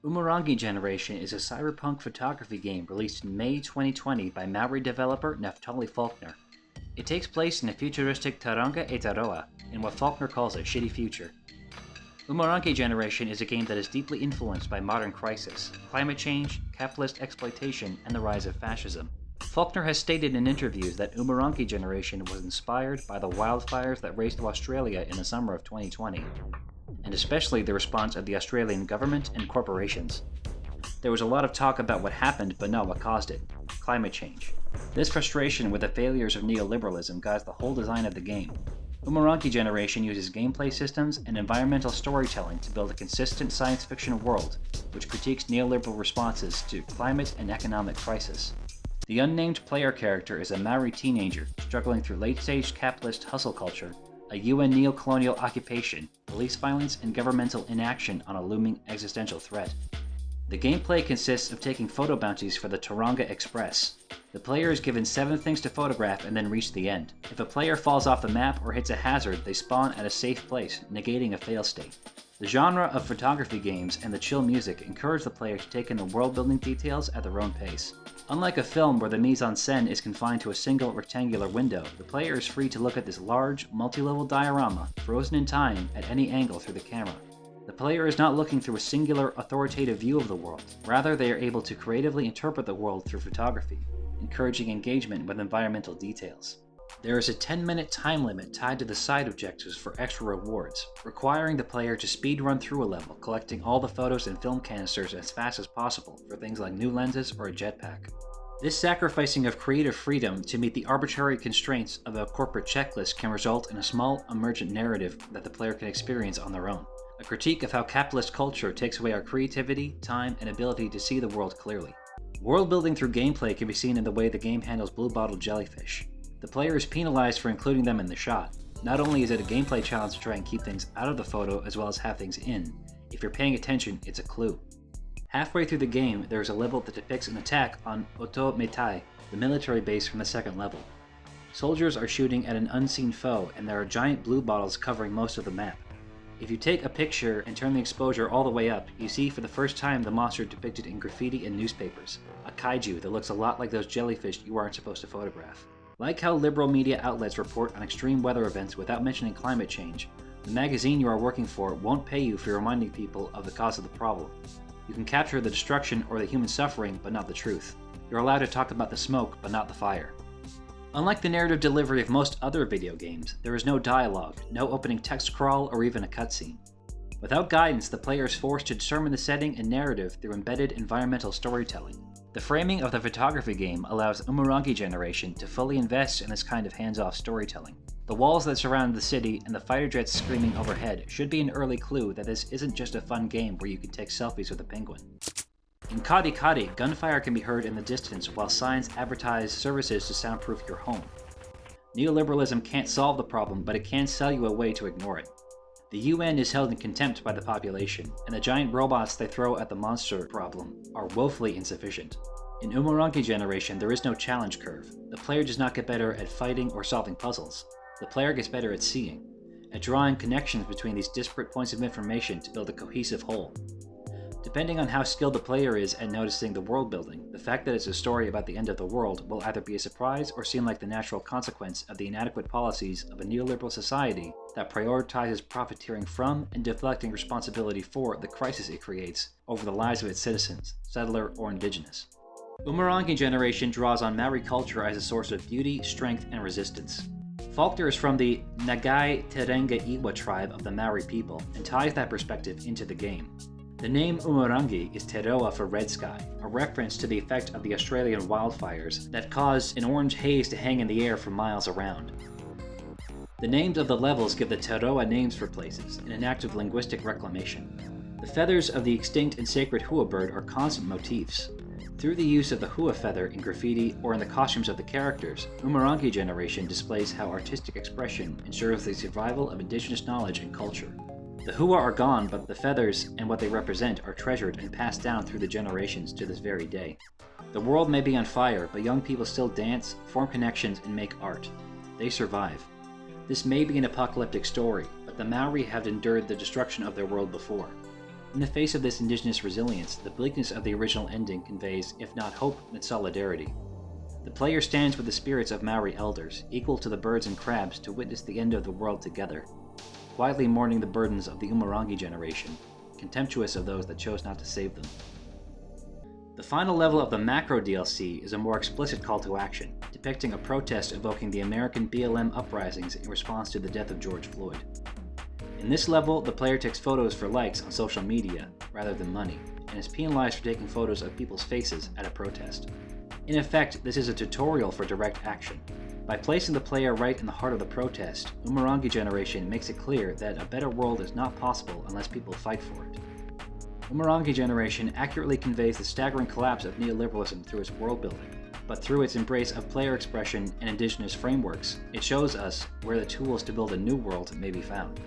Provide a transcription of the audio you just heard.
Umurangi Generation is a cyberpunk photography game released in May 2020 by Maori developer Naftali Faulkner. It takes place in a futuristic Tauranga e Taroa, in what Faulkner calls a shitty future. Umurangi Generation is a game that is deeply influenced by modern crisis, climate change, capitalist exploitation, and the rise of fascism. Faulkner has stated in interviews that Umurangi Generation was inspired by the wildfires that raged through Australia in the summer of 2020, and especially the response of the Australian government and corporations. There was a lot of talk about what happened but not what caused it: climate change. This frustration with the failures of Neo-Liberalism guides the whole design of the game. Umurangi Generation uses gameplay systems and environmental storytelling to build a consistent science fiction world which critiques neoliberal responses to climate and economic crisis. The unnamed player character is a Maori teenager struggling through late-stage capitalist hustle culture, a UN neo-colonial occupation, police violence, and governmental inaction on a looming existential threat. The gameplay consists of taking photo bounties for the Tauranga Express. The player is given 7 things to photograph and then reach the end. If a player falls off the map or hits a hazard, they spawn at a safe place, negating a fail state. The genre of photography games and the chill music encourage the player to take in the world-building details at their own pace. Unlike a film where the mise-en-scène is confined to a single rectangular window, the player is free to look at this large, multi-level diorama, frozen in time, at any angle through the camera. The player is not looking through a singular, authoritative view of the world. Rather, they are able to creatively interpret the world through photography, encouraging engagement with environmental details. There is a 10-minute time limit tied to the side objectives for extra rewards, requiring the player to speed run through a level, collecting all the photos and film canisters as fast as possible for things like new lenses or a jetpack. This sacrificing of creative freedom to meet the arbitrary constraints of a corporate checklist can result in a small, emergent narrative that the player can experience on their own. A critique of how capitalist culture takes away our creativity, time, and ability to see the world clearly. World building through gameplay can be seen in the way the game handles blue-bottle jellyfish. The player is penalized for including them in the shot. Not only is it a gameplay challenge to try and keep things out of the photo as well as have things in, if you're paying attention, it's a clue. Halfway through the game, there is a level that depicts an attack on Oto Metai, the military base from the second level. Soldiers are shooting at an unseen foe, and there are giant blue bottles covering most of the map. If you take a picture and turn the exposure all the way up, you see for the first time the monster depicted in graffiti in newspapers, a kaiju that looks a lot like those jellyfish you aren't supposed to photograph. Like how liberal media outlets report on extreme weather events without mentioning climate change, the magazine you are working for won't pay you for reminding people of the cause of the problem. You can capture the destruction or the human suffering, but not the truth. You're allowed to talk about the smoke, but not the fire. Unlike the narrative delivery of most other video games, there is no dialogue, no opening text crawl, or even a cutscene. Without guidance, the player is forced to determine the setting and narrative through embedded environmental storytelling. The framing of the photography game allows Umurangi Generation to fully invest in this kind of hands-off storytelling. The walls that surround the city and the fighter jets screaming overhead should be an early clue that this isn't just a fun game where you can take selfies with a penguin. In Kadi Kadi, gunfire can be heard in the distance while signs advertise services to soundproof your home. Neoliberalism can't solve the problem, but it can sell you a way to ignore it. The UN is held in contempt by the population, and the giant robots they throw at the monster problem are woefully insufficient. In Umurangi Generation, there is no challenge curve. The player does not get better at fighting or solving puzzles. The player gets better at seeing, at drawing connections between these disparate points of information to build a cohesive whole. Depending on how skilled the player is at noticing the world building, the fact that it's a story about the end of the world will either be a surprise or seem like the natural consequence of the inadequate policies of a neoliberal society that prioritizes profiteering from and deflecting responsibility for the crisis it creates over the lives of its citizens, settler or indigenous. Umurangi Generation draws on Maori culture as a source of beauty, strength, and resistance. Faulkner is from the Nagai Terenga Iwa tribe of the Maori people and ties that perspective into the game. The name Umurangi is Te Roa for red sky, a reference to the effect of the Australian wildfires that caused an orange haze to hang in the air for miles around. The names of the levels give the Te Roa names for places, in an act of linguistic reclamation. The feathers of the extinct and sacred hua bird are constant motifs. Through the use of the hua feather in graffiti or in the costumes of the characters, Umurangi Generation displays how artistic expression ensures the survival of indigenous knowledge and culture. The hua are gone, but the feathers and what they represent are treasured and passed down through the generations to this very day. The world may be on fire, but young people still dance, form connections, and make art. They survive. This may be an apocalyptic story, but the Maori have endured the destruction of their world before. In the face of this indigenous resilience, the bleakness of the original ending conveys, if not hope, then solidarity. The player stands with the spirits of Maori elders, equal to the birds and crabs, to witness the end of the world together, quietly mourning the burdens of the Umurangi generation, contemptuous of those that chose not to save them. The final level of the macro DLC is a more explicit call to action, depicting a protest evoking the American BLM uprisings in response to the death of George Floyd. In this level, the player takes photos for likes on social media, rather than money, and is penalized for taking photos of people's faces at a protest. In effect, this is a tutorial for direct action. By placing the player right in the heart of the protest, Umurangi generation makes it clear that a better world is not possible unless people fight for it. Umurangi generation accurately conveys the staggering collapse of Neo-Liberalism through its world-building, but through its embrace of player expression and indigenous frameworks, it shows us where the tools to build a new world may be found.